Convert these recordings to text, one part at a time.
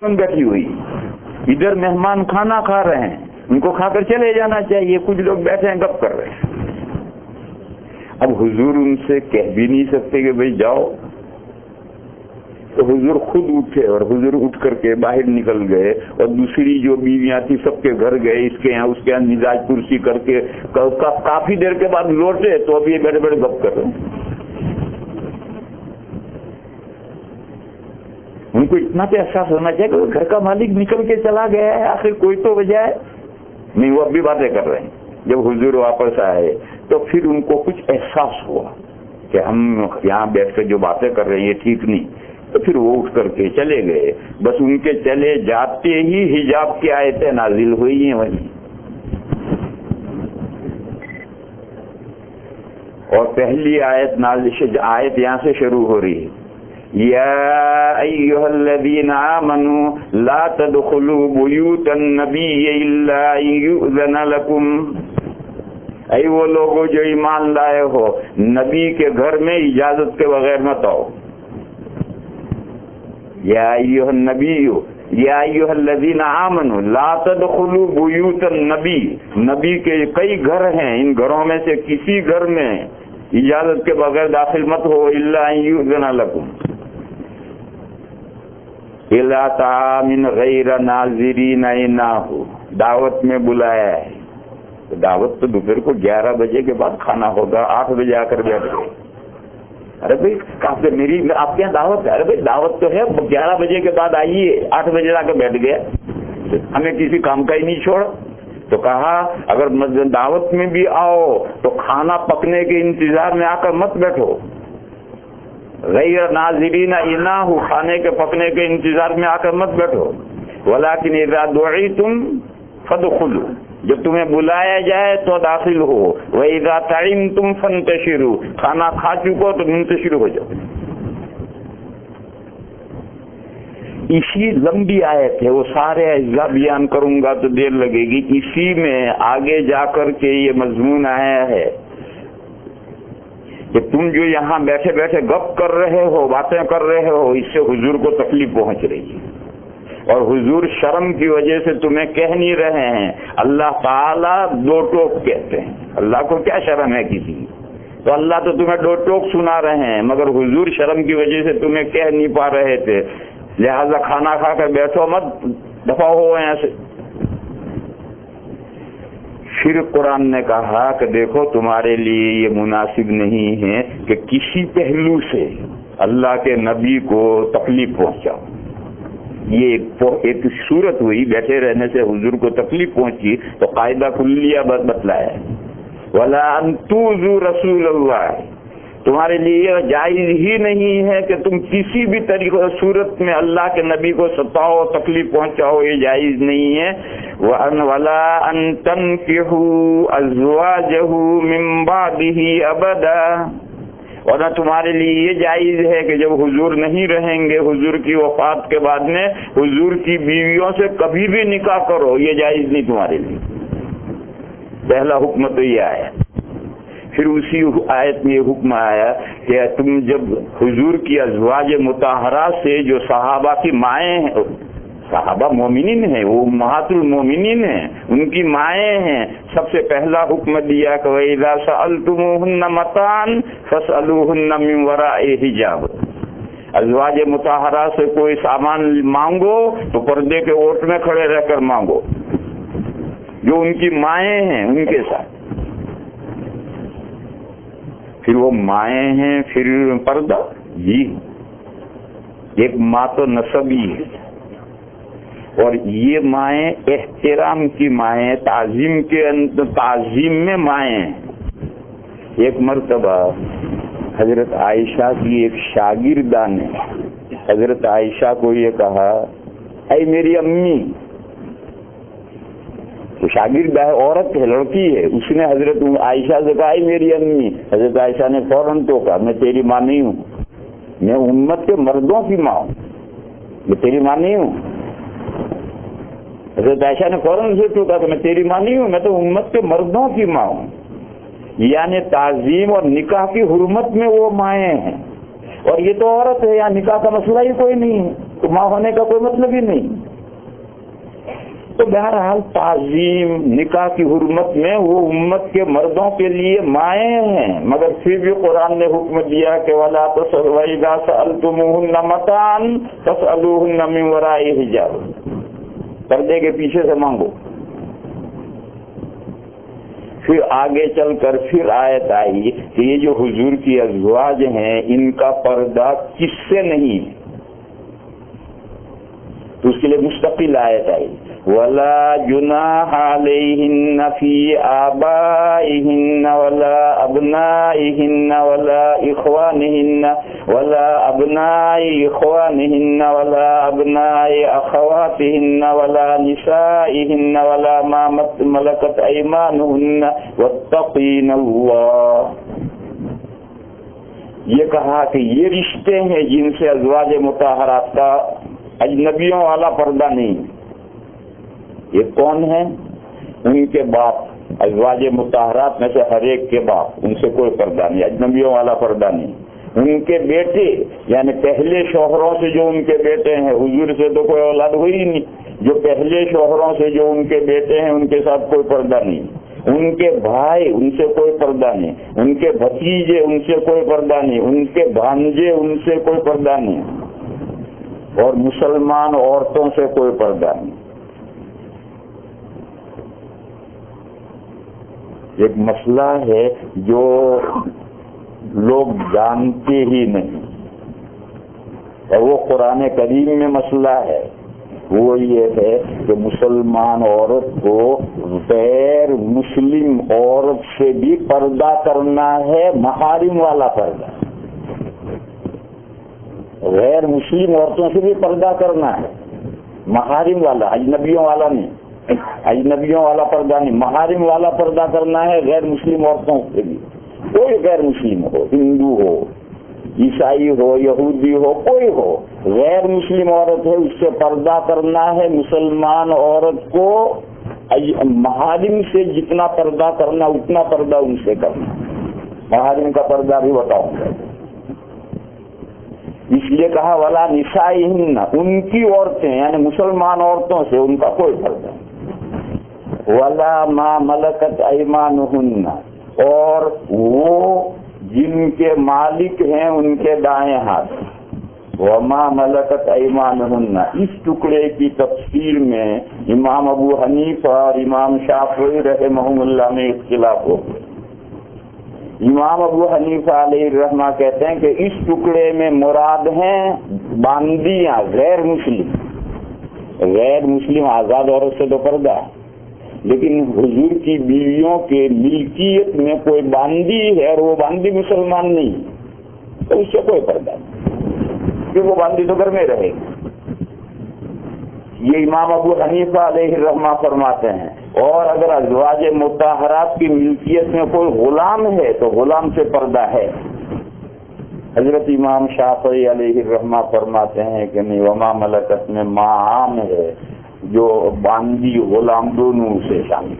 بیٹھی ہوئی, ادھر مہمان کھانا کھا رہے ہیں, ان کو کھا کر چلے جانا چاہیے, کچھ لوگ بیٹھے ہیں گپ کر رہے ہیں. اب حضور ان سے کہہ بھی نہیں سکتے کہ بھئی جاؤ, تو حضور خود اٹھے اور حضور اٹھ کر کے باہر نکل گئے, اور دوسری جو بیویاں تھی سب کے گھر گئے, اس کے یہاں اس کے یہاں مزاج پرسی کر کے کافی دیر کے بعد لوٹے تو اب یہ بیٹھے بیٹھے گپ کر رہے ہیں. ان کو اتنا تو احساس ہونا چاہیے کہ گھر کا مالک نکل کے چلا گیا ہے, آخر کوئی تو وجہ ہے نہیں. وہ اب بھی باتیں کر رہے ہیں. جب حضور واپس آئے تو پھر ان کو کچھ احساس ہوا کہ ہم یہاں بیٹھ کر جو باتیں کر رہے ہیں یہ ٹھیک نہیں, تو پھر وہ اٹھ کر کے چلے گئے. بس ان کے چلے جاتے ہی حجاب کی آیتیں نازل ہوئی ہیں وہیں, اور پہلی آیت یہاں سے شروع ہو رہی ہے, یا ایھا الذین آمنوا لا تدخلوا بیوت النبی الا ان یؤذن لکم. اے وہ لوگوں جو ایمان لائے ہو, نبی کے گھر میں اجازت کے بغیر مت آؤ. یا ایھا النبی یا ایھا الذین آمنوا لا تدخلوا بیوت النبی. نبی کے کئی گھر ہیں, ان گھروں میں سے کسی گھر میں اجازت کے بغیر داخل مت ہو. الا ان یؤذن لکم الا طعام غیر ناظرین انہ. دعوت میں بلایا ہے, دعوت تو دوپہر کو 11 بجے کے بعد کھانا ہوگا, 8 بجے آ کر بیٹھ گئے. ارے بھائی آپ کے یہاں دعوت ہے, ارے بھائی دعوت تو ہے, 11 بجے کے بعد آئیے, 8 بجے آ کر بیٹھ گئے, ہمیں کسی کام کا ہی نہیں چھوڑ. تو کہا اگر دعوت میں بھی آؤ تو کھانا پکنے کے انتظار میں آ کر مت بیٹھو. غیر ناظرین انہ, کھانے کے پکنے کے انتظار میں آ کر مت بیٹھو. ولکن اذا دعیتم فادخلوا, جب تمہیں بلایا جائے تو داخل ہو. وَإِذَا طَعِمْتُمْ فَانْتَشِرُوا, کھانا کھا چکو تو منتشر ہو جاؤ. اسی لمبی آیت ہے, وہ سارے اجزاء بیان کروں گا تو دیر لگے گی. اسی میں آگے جا کر کے یہ مضمون آیا ہے کہ تم جو یہاں بیٹھے بیٹھے گپ کر رہے ہو, باتیں کر رہے ہو, اس سے حضور کو تکلیف پہنچ رہی ہے, اور حضور شرم کی وجہ سے تمہیں کہہ نہیں رہے ہیں. اللہ تعالیٰ دو ٹوک کہتے ہیں, اللہ کو کیا شرم ہے کسی کی, تو اللہ تو تمہیں دو ٹوک سنا رہے ہیں, مگر حضور شرم کی وجہ سے تمہیں کہہ نہیں پا رہے تھے. لہذا کھانا کھا کر بیٹھو مت, دفع ہو یہاں سے. پھر قرآن نے کہا کہ دیکھو تمہارے لیے یہ مناسب نہیں ہے کہ کسی پہلو سے اللہ کے نبی کو تکلیف پہنچاؤ. یہ ایک صورت ہوئی, بیٹھے رہنے سے حضور کو تکلیف پہنچی تو قاعدہ کلیہ بتلایا, وَلَا أَن تُؤْذُوا رَسُولَ اللَّهِ, تمہارے لیے جائز ہی نہیں ہے کہ تم کسی بھی طریقے صورت میں اللہ کے نبی کو ستاؤ, تکلیف پہنچاؤ, یہ جائز نہیں ہے. وَلَا أَن تَنكِحُوا أَزْوَاجَهُ مِن بَعْدِهِ أَبَدًا, اور نہ تمہارے لیے یہ جائز ہے کہ جب حضور نہیں رہیں گے, حضور کی وفات کے بعد میں حضور کی بیویوں سے کبھی بھی نکاح کرو, یہ جائز نہیں تمہارے لیے. پہلا حکم تو یہ آیا. پھر اسی آیت میں یہ حکم آیا کہ تم جب حضور کی ازواج مطہرات سے جو صحابہ کی مائیں ہیں, صحابہ مومنین ہیں, وہ امہات المومنین ہیں, ان کی مائیں ہیں, سب سے پہلا حکم دیا کہ وَإِذَا سَأَلْتُمُوهُنَّ مَتَاعًا فَاسْأَلُوهُنَّ مِنْ وَرَاءِ حِجَابٍ. ازواج مطہرات سے کوئی سامان مانگو تو پردے کے اوٹ میں کھڑے رہ کر مانگو, جو ان کی مائیں ہیں ان کے ساتھ. پھر وہ مائیں ہیں, پھر پردہ, جی ایک ماں تو نسبی ہے, اور یہ مائیں احترام کی مائیں, تعظیم کے تعظیم میں مائیں ہیں. ایک مرتبہ حضرت عائشہ کی ایک شاگردہ نے حضرت عائشہ کو یہ کہا, اے میری امی. تو شاگردہ ہے, عورت ہے, لڑکی ہے, اس نے حضرت عائشہ سے کہا اے میری امی. حضرت عائشہ نے فوراً تو کہا میں تیری ماں نہیں ہوں, میں امت کے مردوں کی ماں ہوں, میں تیری ماں نہیں ہوں. حضرت عائشہ نے فوراً سے تو کہا کہ میں تیری ماں نہیں ہوں, میں تو امت کے مردوں کی ماں ہوں. یعنی تعظیم اور نکاح کی حرمت میں وہ مائیں ہیں, اور یہ تو عورت ہے, یہاں نکاح کا مسئلہ ہی کوئی نہیں ہے. تو ماں ہونے کا کوئی مطلب ہی نہیں۔ تو بہرحال تعظیم نکاح کی حرمت میں وہ امت کے مردوں کے لیے مائیں ہیں، مگر پھر بھی قرآن نے حکم دیا کہ وَلَا وَإِذَا سَأَلْتُمُوهُنَّ مَتَاعًا فَاسْأَلُوهُنَّ مِنْ وَرَاءِ حِجَابٍ، پردے کے پیچھے سے مانگو۔ پھر آگے چل کر پھر آیت آئی کہ یہ جو حضور کی ازواج ہیں ان کا پردہ کس سے نہیں ہے، تو اس کے لیے مستقل آیت آئی وَلَا جُنَاحَ عَلَيْهِنَّ فِي آبَائِهِنَّ وَلَا أَبْنَائِهِنَّ وَلَا إِخْوَانِهِنَّ وَلَا أَبْنَاءِ إِخْوَانِهِنَّ وَلَا أَبْنَاءِ أَخَوَاتِهِنَّ وَلَا نِسَائِهِنَّ وَلَا مَا مَلَكَتْ أَيْمَانُهُنَّ وَاتَّقِينَ اللَّهَ۔ یہ کہا کہ یہ رشتے ہیں جن سے ازواج مطہرات کا اجنبیوں والا پردہ نہیں۔ یہ کون ہیں؟ ان کے باپ، ازواج مطہرات میں سے ہر ایک کے باپ، ان سے کوئی پردہ نہیں، اجنبیوں والا پردہ نہیں۔ ان کے بیٹے یعنی پہلے شوہروں سے جو ان کے بیٹے ہیں، حضور سے تو کوئی اولاد ہوئی ہی نہیں، جو پہلے شوہروں سے جو ان کے بیٹے ہیں ان کے ساتھ کوئی پردہ نہیں۔ ان کے بھائی ان سے کوئی پردہ نہیں، ان کے بھتیجے ان سے کوئی پردہ نہیں، ان کے بھانجے ان سے کوئی پردہ نہیں، اور مسلمان عورتوں سے کوئی پردہ نہیں۔ ایک مسئلہ ہے جو لوگ جانتے ہی نہیں، اور وہ قرآن کریم میں مسئلہ ہے، وہ یہ ہے کہ مسلمان عورت کو غیر مسلم عورت سے بھی پردہ کرنا ہے، محارم والا پردہ، غیر مسلم عورتوں سے بھی پردہ کرنا ہے، محارم والا، اجنبیوں والا نہیں، اجنبیوں والا پردہ نہیں، محارم والا پردہ کرنا ہے غیر مسلم عورتوں سے بھی۔ کوئی غیر مسلم ہو، ہندو ہو، عیسائی ہو، یہودی ہو، کوئی ہو، غیر مسلم عورت ہے اس سے پردہ کرنا ہے۔ مسلمان عورت کو محارم سے جتنا پردہ کرنا اتنا پردہ ان سے کرنا۔ محارم کا پردہ بھی بتاؤں گا، اس لیے کہا ولا نسائہن، ان کی عورتیں یعنی مسلمان عورتوں سے ان کا کوئی پردہ، ولا ما ملکت ایمانہن، اور وہ جن کے مالک ہیں ان کے دائیں ہاتھ، وما ملکت ایمانہن۔ اس ٹکڑے کی تفسیر میں امام ابو حنیفہ اور امام شافعی رحمہم اللہ میں اختلاف ہو گیا۔ امام ابو حنیفہ علیہ الرحمہ کہتے ہیں کہ اس ٹکڑے میں مراد ہیں باندیاں، غیر مسلم، غیر مسلم آزاد عورت سے تو پردہ ہے، لیکن حضور کی بیویوں کے ملکیت میں کوئی باندی ہے اور وہ باندی مسلمان نہیں تو اس سے کوئی پردہ نہیں، کہ وہ باندی تو گھر میں رہے گی۔ یہ امام ابو حنیفہ علیہ الرحمہ فرماتے ہیں۔ اور اگر ازواج مطہرات کی ملکیت میں کوئی غلام ہے تو غلام سے پردہ ہے۔ حضرت امام شافعی علیہ الرحمہ فرماتے ہیں کہ نہیں، وما ملکت میں ما عام ہے، جو باندی غلام دونوں سے شامل۔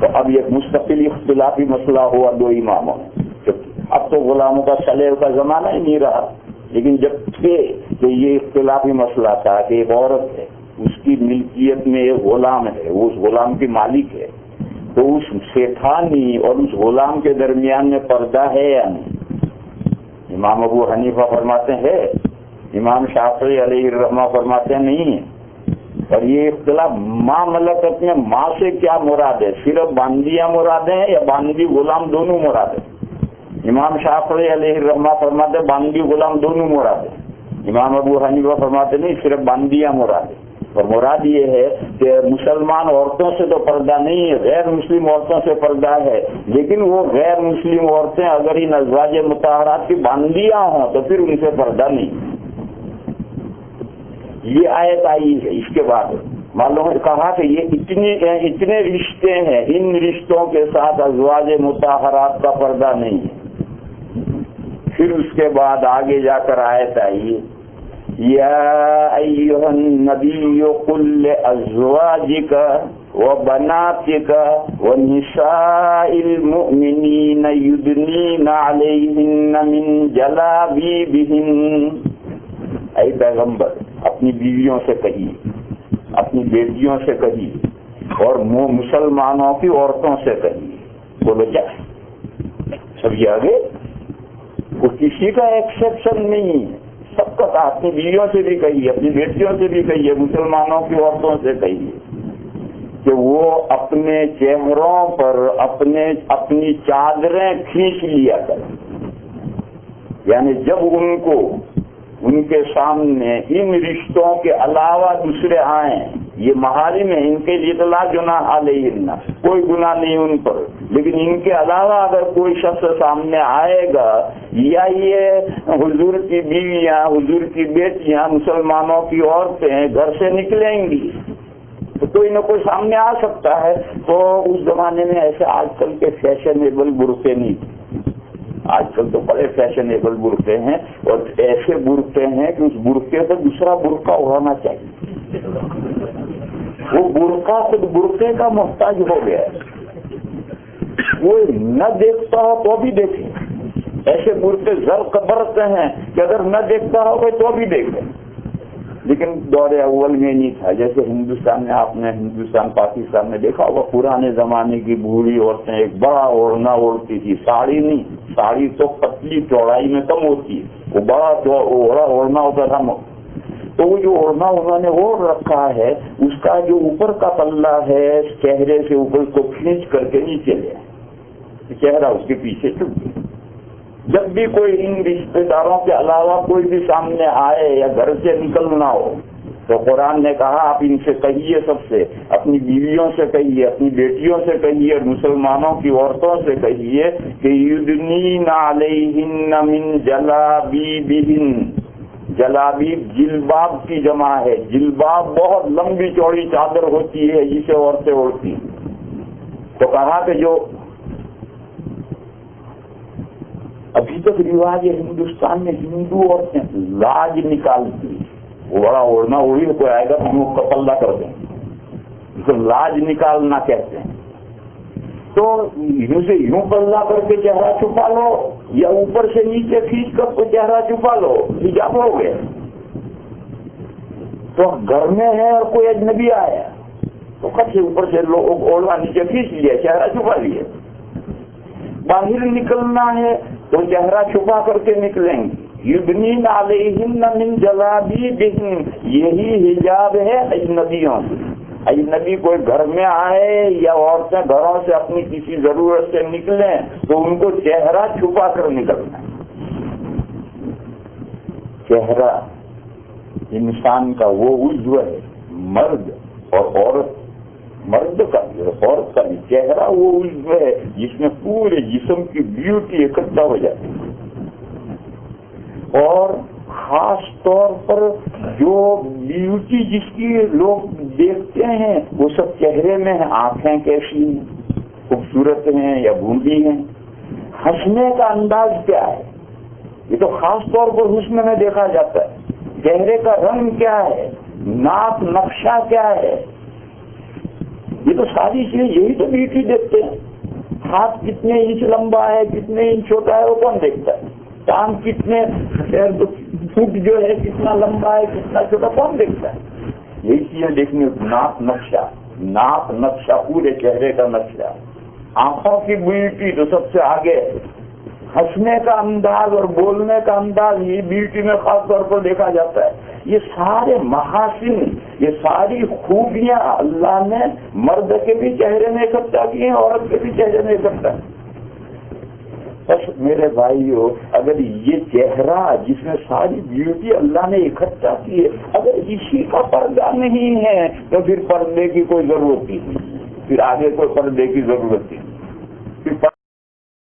تو اب یہ مستقل اختلافی مسئلہ ہوا دو اماموں میں۔ اب تو غلاموں کا سلیب کا زمانہ ہی نہیں رہا، لیکن جب کہ یہ اختلافی مسئلہ تھا کہ ایک عورت ہے، اس کی ملکیت میں ایک غلام ہے، وہ اس غلام کی مالک ہے، تو اس شیطانی اور اس غلام کے درمیان میں پردہ ہے یا نہیں؟ امام ابو حنیفہ فرماتے ہیں، امام شافعی علیہ الرحمہ فرماتے ہیں نہیں ہے۔ اور یہ اختلاف ماں ملکت میں ماں سے کیا مراد ہے، صرف باندیاں مراد ہیں یا باندی غلام دونوں مراد ہے؟ امام شافعی علیہ الرحمہ فرماتے ہیں باندی غلام دونوں مراد ہے، امام ابو حنیفہ فرماتے نہیں، صرف باندیاں مراد ہے۔ اور مراد یہ ہے کہ مسلمان عورتوں سے تو پردہ نہیں ہے، غیر مسلم عورتوں سے پردہ ہے، لیکن وہ غیر مسلم عورتیں اگر ان ازواج مطہرات کی باندیاں ہوں تو پھر ان سے پردہ نہیں۔ یہ آیت آئی ہے، اس کے بعد معلوم کہا کہ یہ اتنے رشتے ہیں، ان رشتوں کے ساتھ ازواج مطہرات کا پردہ نہیں ہے۔ پھر اس کے بعد آگے جا کر آیت آئی یا ایھا النبی قل لازواجک وبناتک ونساء المؤمنین یدنین علیہن من جلابیبہن، اے پیغمبر اپنی بیویوں سے کہیے، اپنی بیٹیوں سے کہیے، اور مسلمانوں کی عورتوں سے کہیے۔ بولو کیا سب یہ آگے وہ کسی کا ایکسیپشن نہیں ہے، سب کا تھا۔ اپنی بیویوں سے بھی کہیے، اپنی بیٹیوں سے بھی کہیے، مسلمانوں کی عورتوں سے کہیے کہ وہ اپنے چہروں پر اپنی چادریں کھینچ لیا کریں، یعنی جب ان کے سامنے ان رشتوں کے علاوہ دوسرے آئیں، یہ محارم ہیں، ان کے لیے تو لا جناح علیہن، کوئی گناہ نہیں ان پر، لیکن ان کے علاوہ اگر کوئی شخص سامنے آئے گا یا یہ حضور کی بیویاں، حضور کی بیٹیاں، مسلمانوں کی عورتیں گھر سے نکلیں گی تو کوئی نہ کوئی سامنے آ سکتا ہے۔ تو اس زمانے میں ایسے آج کل کے فیشنیبل برقعے نہیں تھے، آج کل تو بڑے فیشنیبل برقعے ہیں، اور ایسے برقعے ہیں کہ اس برقعے پر دوسرا برقع ہونا چاہیے، وہ برقع خود برقعے کا محتاج ہو گیا ہے، وہ نہ دیکھتا ہو تو بھی دیکھے۔ ایسے برقعے زرق برقعے ہیں کہ اگر نہ دیکھتا ہو تو بھی دیکھے، لیکن دور اول میں نہیں تھا۔ جیسے ہندوستان میں آپ نے پاکستان میں دیکھا ہوگا، پرانے زمانے کی بوڑھی عورتیں ایک بڑا اوڑھنا اوڑھتی تھی، ساڑی نہیں، ساڑی تو پتلی چوڑائی میں کم ہوتی ہے، وہ بڑا اوڑھنا ہوتا تھا۔ تو وہ جو اوڑھنا انہوں نے اوڑھ رکھا ہے، اس کا جو اوپر کا پلہ ہے چہرے سے اوپر کو کھینچ کر کے نیچے لے، چہرہ اس کے پیچھے چھپ گیا۔ جب بھی کوئی ان رشتے داروں کے علاوہ کوئی بھی سامنے آئے یا گھر سے نکلنا ہو تو قرآن نے کہا آپ ان سے کہیے، سب سے، اپنی بیویوں سے کہیے، اپنی بیٹیوں سے کہیے، اور مسلمانوں کی عورتوں سے کہیے کہ یدنین علیہن من جلابیبہن۔ جلابیب جلباب کی جمع ہے، جلباب بہت لمبی چوڑی چادر ہوتی ہے جسے عورتیں اوڑھتی۔ تو کہا کہ جو ابھی تک رواج ہے ہندوستان میں، ہندو عورتیں لاج نکالتی، وہ بڑا اوڑھنا اوڑھی کوئی آئے گا تو منہ کا پلہ کر دیں، اس کو لاج نکالنا کہتے ہیں۔ تو یوں سے یوں پلہ کر کے چہرہ چھپا لو یا اوپر سے نیچے کھینچ کر تو چہرہ چھپا لو، حجاب ہو گیا۔ تو گھر میں ہے اور کوئی اجنبی آیا تو کب سے اوپر سے لوگ اوڑھنا نیچے کھینچ لیا، چہرہ چھپا لیا۔ باہر نکلنا ہے تو چہرہ چھپا کر کے نکلیں گے۔ یدنین علیہن من جلابیبہن، یہی حجاب ہے اجنبیوں سے۔ اجنبی کوئی گھر میں آئے یا عورتیں گھروں سے اپنی کسی ضرورت سے نکلیں تو ان کو چہرہ چھپا کر نکلنا ہے۔ چہرہ انسان کا وہ عضو ہے، مرد اور عورت، مرد کا بھی عورت کا بھی چہرہ وہ عضو ہے جس میں پورے جسم کی بیوٹی اکٹھا ہو جاتی ہے، اور خاص طور پر جو بیوٹی جس کی لوگ دیکھتے ہیں وہ سب چہرے میں ہے۔ آنکھیں کیسی ہیں، خوبصورت ہیں یا بھونڈی ہیں، ہنسنے کا انداز کیا ہے، یہ تو خاص طور پر حسن میں دیکھا جاتا ہے۔ چہرے کا رنگ کیا ہے، ناک نقشہ کیا ہے، یہ تو ساری چیزیں یہی تو بیوٹی دیکھتے ہیں۔ ہاتھ کتنے انچ لمبا ہے، کتنے انچ چھوٹا ہے، وہ کون دیکھتا ہے؟ کان کتنے فٹ جو ہے کتنا لمبا ہے کتنا چھوٹا، کون دیکھتا ہے؟ یہی چیزیں دیکھنی۔ ناک نقشہ پورے چہرے کا نقشہ، آنکھوں کی بیوٹی تو سب سے آگے ہے، ہنسنے کا انداز اور بولنے کا انداز یہ بیوٹی میں خاص طور پر دیکھا جاتا ہے۔ یہ سارے محاسن، یہ ساری خوبیاں اللہ نے مرد کے بھی چہرے میں اکٹھا کی ہیں، عورت کے بھی چہرے میں اکٹھا کی۔ بس میرے بھائیو، اگر یہ چہرہ جس میں ساری بیوٹی اللہ نے اکٹھا کی ہے، اگر اسی کا پردہ نہیں ہے تو پھر پردے کی کوئی ضرورت نہیں، پھر آگے کوئی پردے کی ضرورت نہیں۔